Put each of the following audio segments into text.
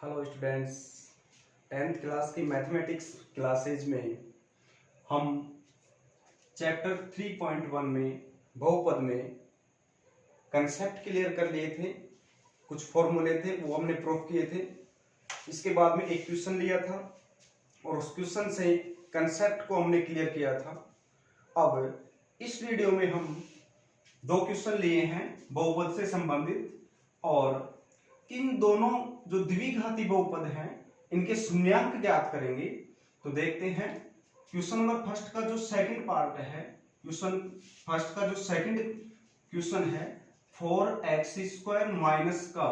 Hello students, 10th class की mathematics classes में हम चैप्टर 3.1 में बहुपद में कंसेप्ट क्लियर कर लिए थे। कुछ फॉर्मूले थे वो हमने प्रूफ किए थे। इसके बाद में एक क्वेश्चन लिया था और उस क्वेश्चन से कंसेप्ट को हमने क्लियर किया था। अब इस वीडियो में हम दो क्वेश्चन लिए हैं बहुपद से संबंधित, और इन दोनों जो द्विघाती बहुपद हैं इनके शून्यांक ज्ञात करेंगे। तो देखते हैं क्वेश्चन नंबर फर्स्ट का जो सेकंड पार्ट है, क्वेश्चन फर्स्ट का जो सेकंड क्वेश्चन है 4x² माइनस का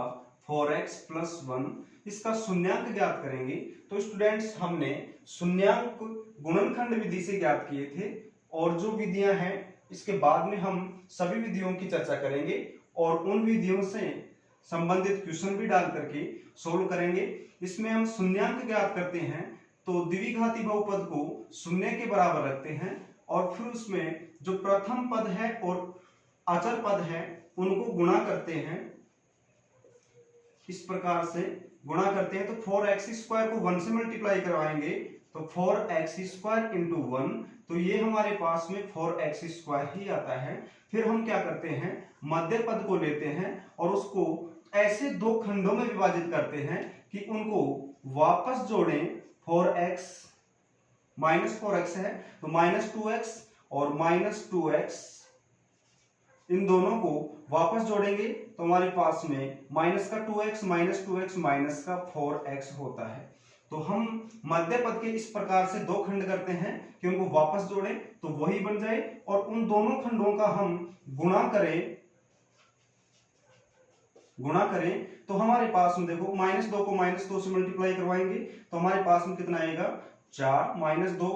4x + 1, इसका शून्यांक ज्ञात करेंगे। तो स्टूडेंट्स, हमने शून्यांक गुणनखंड विधि से ज्ञात किए थे, और जो विधियां हैं इसके बाद में हम सभी विधियों की चर्चा करेंगे और उन विधियों से संबंधित क्वेश्चन भी डाल करके सोल्व करेंगे। इसमें हम शून्यांक ज्ञात करते हैं तो द्विघाती बहुपद को शून्य के बराबर रखते हैं, और फिर उसमें जो प्रथम पद है और अचर पद है उनको गुणा करते हैं। इस प्रकार से गुणा करते हैं तो 4x² को 1 से मल्टीप्लाई करवाएंगे तो 4x² इंटू 1, तो ये हमारे पास में 4x² ही आता है। फिर हम क्या करते हैं, मध्य पद को लेते हैं और उसको ऐसे दो खंडों में विभाजित करते हैं कि उनको वापस जोड़ें। 4x -4x है तो -2x और -2x, इन दोनों को वापस जोड़ेंगे तो हमारे पास में -2x माइनस का 4x होता है। तो हम मध्य पद के इस प्रकार से दो खंड करते हैं कि उनको वापस जोड़ें तो वही बन जाए, और उन दोनों खंडों का हम गुणा करें तो हमारे पास में देखो -2 को -2 से मल्टीप्लाई करवाएंगे तो हमारे पास में कितना आएगा 4, -2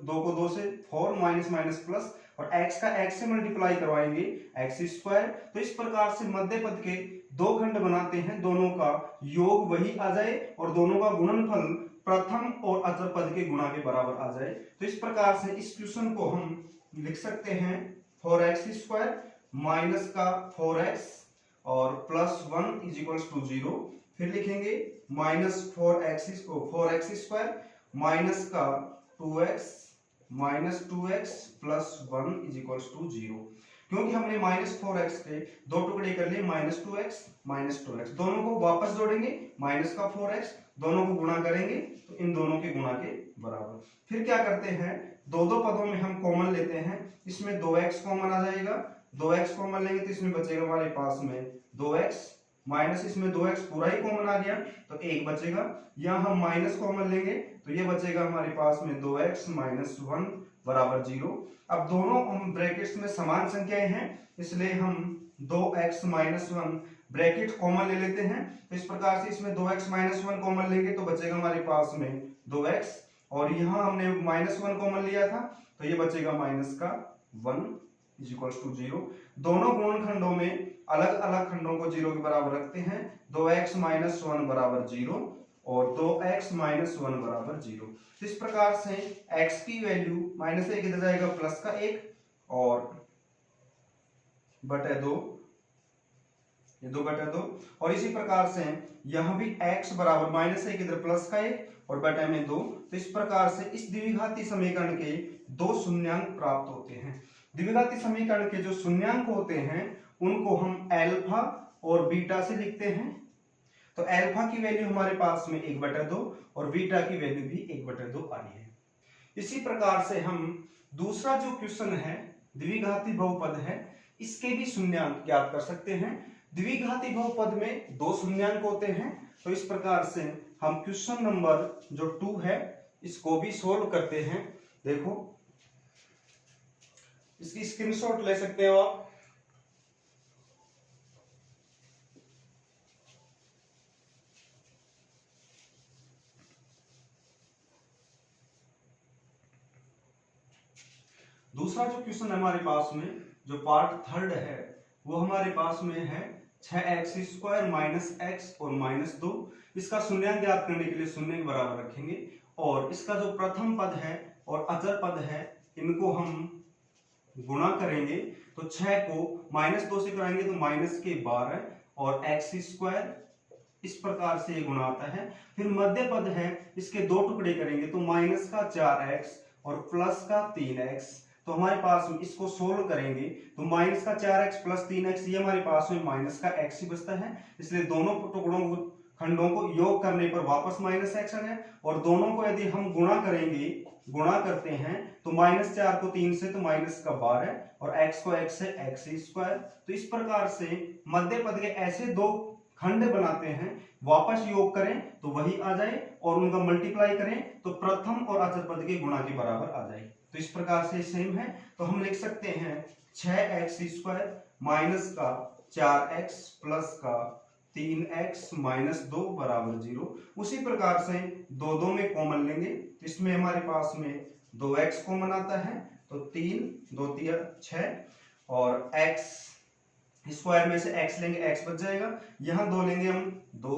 2 को 2 से 4, माइनस प्लस, और x का x से मल्टीप्लाई करवाएंगे x²। तो इस प्रकार से मध्य पद के दो खंड बनाते हैं, दोनों का योग वही आ जाए और दोनों का गुणनफल प्रथम और अचर पद के गुणा के बराबर आ जाए। तो इस प्रकार से इस क्वेश्चन को हम लिख सकते हैं 4x² माइनस का 4x और +1 = 0। फिर लिखेंगे -4x² माइनस का 2x + 1 = 0। क्योंकि हमने -4x के दो टुकड़े कर लिए, -2x, दोनों को वापस जोड़ेंगे, माइनस का 4x, दोनों को गुणा करेंगे तो इन दोनों के गुणा के बराबर। फिर क्या करते हैं, दो पदों में हम कॉमन लेते हैं। इसमें 2x कॉमन आ जाएगा, 2x कॉमन लेंगे तो इसमें बचेगा हमारे पास में 2x, माइनस इसमें 2x पूरा ही कॉमन आ गया तो 1 बचेगा। यहाँ हम माइनस कॉमन लेंगे तो ये बचेगा हमारे पास में 2x - 1 बराबर 0। अब दोनों हम ब्रैकेट्स में समान संख्याएं हैं, इसलिए हम 2x - 1 ब्रैकेट कॉमन ले लेते हैं। तो इस प्रकार से इसमें 2x - 1 कॉमन लेंगे तो बचेगा हमारे पास में 2x, और यहाँ हमने -1 कॉमन लिया था तो ये बचेगा -1 = 0। दोनों गुणनखंडों में अलग अलग खंडों को 0 के बराबर रखते हैं। 2x - 1 बराबर 0 और 2x - 1 बराबर 0। इस प्रकार से x की वैल्यू -1 इधर जाएगा प्लस का 1 और बटे 2, ये 2/2, और इसी प्रकार से यहां भी x बराबर -1 इधर प्लस का 1 और बटे में 2। तो इस प्रकार से इस द्विघाती समीकरण के दो शून्यांक प्राप्त होते हैं। द्विघाती समीकरण के जो शून्यांक होते हैं उनको हम अल्फा और बीटा से लिखते हैं। तो अल्फा की वैल्यू हमारे पास में 1/2 और बीटा की वैल्यू भी 1/2 आई है। इसी प्रकार से हम दूसरा जो क्वेश्चन है द्विघाती बहुपद है, इसके भी शून्यांक ज्ञात कर सकते हैं। द्विघाती बहुपद में दो शून्यांक होते हैं, तो इस प्रकार से हम क्वेश्चन नंबर जो 2 है इसको भी सोल्व करते हैं। देखो, इसकी स्क्रीनशॉट ले सकते हो आप। दूसरा जो क्वेश्चन है हमारे पास में, जो पार्ट थर्ड है, वो हमारे पास में है 6x² माइनस x और -2। इसका शून्यांक ज्ञात करने के लिए शून्य के बराबर रखेंगे, और इसका जो प्रथम पद है और अचर पद है इनको हम गुणा करेंगे। तो 6 को -2 से कराएंगे तो -12 और x² इस प्रकार से ये गुणा आता है। फिर मध्य पद है, इसके दो टुकड़े करेंगे तो माइनस का 4x और प्लस का 3x। तो हमारे पास में इसको सोल्व करेंगे तो माइनस का 4x प्लस 3x, ये हमारे पास में माइनस का x ही बचता है, इसलिए दोनों टुकड़ों को खंडों को योग करने पर वापस माइनस x आ गया। और दोनों को यदि हम गुणा करेंगे, गुणा करते हैं तो माइनस 4 को 3 से तो माइनस का 12 और x को x से x स्क्वायर। तो इस प्रकार से मध्य पद के ऐसे दो खंड बनाते हैं, वापस योग करें तो वही आ जाए और उनका मल्टीप्लाई करें तो प्रथम और अचर पद के गुणा के बराबर आ जाए। तो इस प्रकार से सेम है, तो हम लिख सकते हैं 6x स्क्वायर माइनस का 4x प्लस का 3x माइनस 2 बराबर 0। उसी प्रकार से दो में कॉमन लेंगे तो इसमें हमारे पास में 2x कॉमन आता है तो 3 2 3 6 और x स्क्वायर में से x लेंगे x बच जाएगा, यहाँ 2 लेंगे हम 2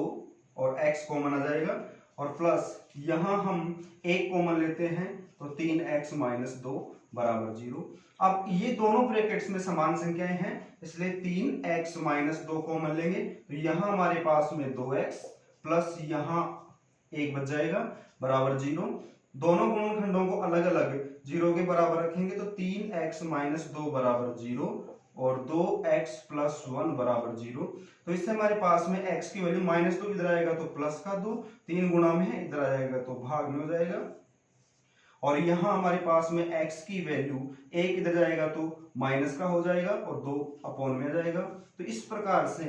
और x कॉमन आ जाएगा और प्लस यहाँ हम 1 कॉमन लेते हैं तो 3x माइनस 2 बराबर 0। अब ये दोनों ब्रैकेट्स में समान संख्याएं हैं इसलिए 3x माइनस 2 कॉमन लेंगे तो यहाँ हमारे पास में 2x प्लस यहाँ 1 बच जाएगा बराबर 0। दोनों गुणनखंडों को अलग अलग 0 के बराबर रखेंगे तो 3x माइनस 2 बराबर 0 और 2x प्लस 1 बराबर 0। तो इससे हमारे पास में x की वैल्यू माइनस 2 इधर आएगा तो प्लस का 2, 3 गुणा में है इधर आ जाएगा तो भाग में हो जाएगा और यहाँ हमारे पास में x की वैल्यू 1 इधर जाएगा तो माइनस का हो जाएगा और 2 अपॉन में आ जाएगा। तो इस प्रकार से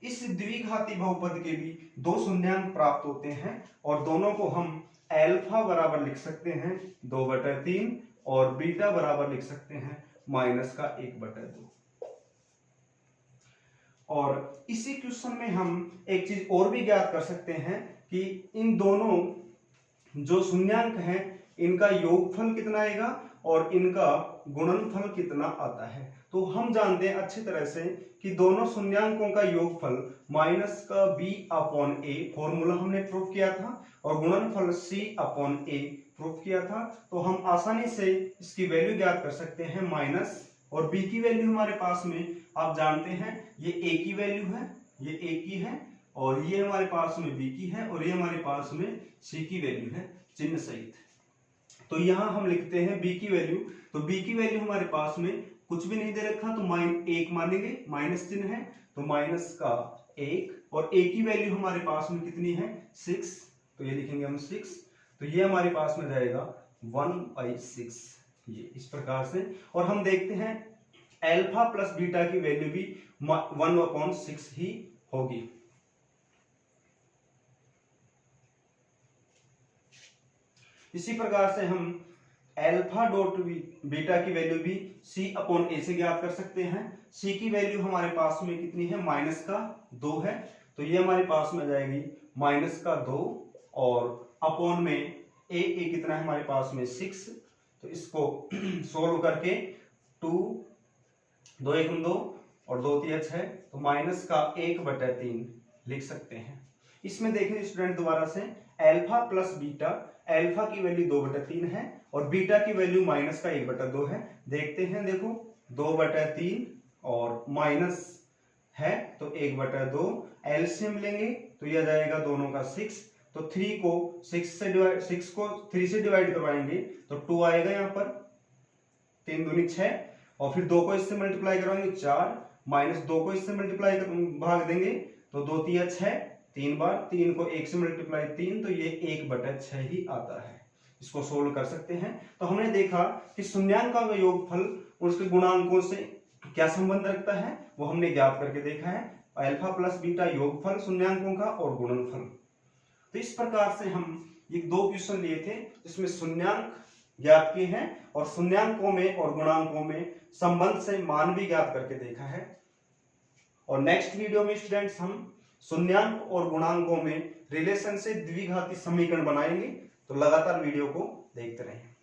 इस द्विघाती बहुपद के भी दो शून्यांक प्राप्त होते हैं और दोनों को हम अल्फा बराबर लिख सकते हैं 2/3 और बीटा बराबर लिख सकते हैं माइनस का 1/2। और इसी क्वेश्चन में हम एक चीज और भी ज्ञात कर सकते हैं कि इन दोनों जो शून्यांक हैं इनका योगफल कितना आएगा और इनका गुणनफल कितना आता है। तो हम जानते हैं अच्छी तरह से कि दोनों शून्यांकों का योगफल माइनस का b/a फॉर्मूला हमने प्रूफ किया था और गुणनफल c/a प्रूफ किया था। तो हम आसानी से इसकी वैल्यू ज्ञात कर सकते हैं माइनस और b की वैल्यू हमारे पास में आप जानते हैं ये a की वैल्यू है, ये a की है और ये हमारे पास में b की है और ये हमारे पास में c की वैल्यू है चिन्ह सहित। तो यहाँ हम लिखते हैं b की वैल्यू, तो b की वैल्यू हमारे पास में कुछ भी नहीं दे रखा तो -1 मानेंगे, माइनस चिन्ह है तो माइनस का 1 और a की वैल्यू हमारे पास में कितनी है 6 तो ये लिखेंगे हम 6 तो ये हमारे पास में जाएगा 1/6 ये इस प्रकार से। और हम देखते हैं अल्फा प्लस बीटा की वैल्यू भी 1/6 ही होगी। इसी प्रकार से हम अल्फा डॉट बीटा की वैल्यू भी c/a से ज्ञात कर सकते हैं। c की वैल्यू हमारे पास में कितनी है माइनस का 2 है तो ये हमारे पास में जाएगी माइनस का 2 और अपॉन में a कितना है हमारे पास में 6 तो इसको सोल्व करके 2 2 1 2 और 2 3 6 तो माइनस का 1/3 लिख सकते हैं। इसमें देखें स्टूडेंट दोबारा से अल्फा प्लस बीटा, अल्फा की वैल्यू 2/3 है और बीटा की वैल्यू माइनस का 1/2 है। देखते हैं देखो 2/3 और माइनस है तो 1/2 एलसीएम लेंगे तो यह जाएगा दोनों का 6 तो 3 को 6 को 3 से डिवाइड करवाएंगे तो 2 आएगा यहाँ पर 3 दूनी 6 और फिर 2 को इससे मल्टीप्लाई करवाएंगे 4 माइनस 2 को इससे मल्टीप्लाई भाग देंगे तो 2 3 6 3 बार 3 को 1 से मल्टीप्लाई 3 तो ये 1/6 ही आता है। इसको सोल्व कर सकते हैं। तो हमने देखा कि शून्यांकों का योगफल उसके गुणांकों से क्या संबंध रखता है वो हमने ज्ञात करके देखा है। अल्फा प्लस बीटा योगफल शून्यांकों का और गुणनफल। तो इस प्रकार से हम ये 2 क्वेश्चन लिए थे जिसमें शून्यांक ज्ञात किए हैं और शून्यांकों में और गुणांकों में संबंध से मान भी ज्ञात करके देखा है। और नेक्स्ट वीडियो में स्टूडेंट्स हम शून्यांक और गुणांकों में रिलेशन से द्विघाती समीकरण बनाएंगे। तो लगातार वीडियो को देखते रहें।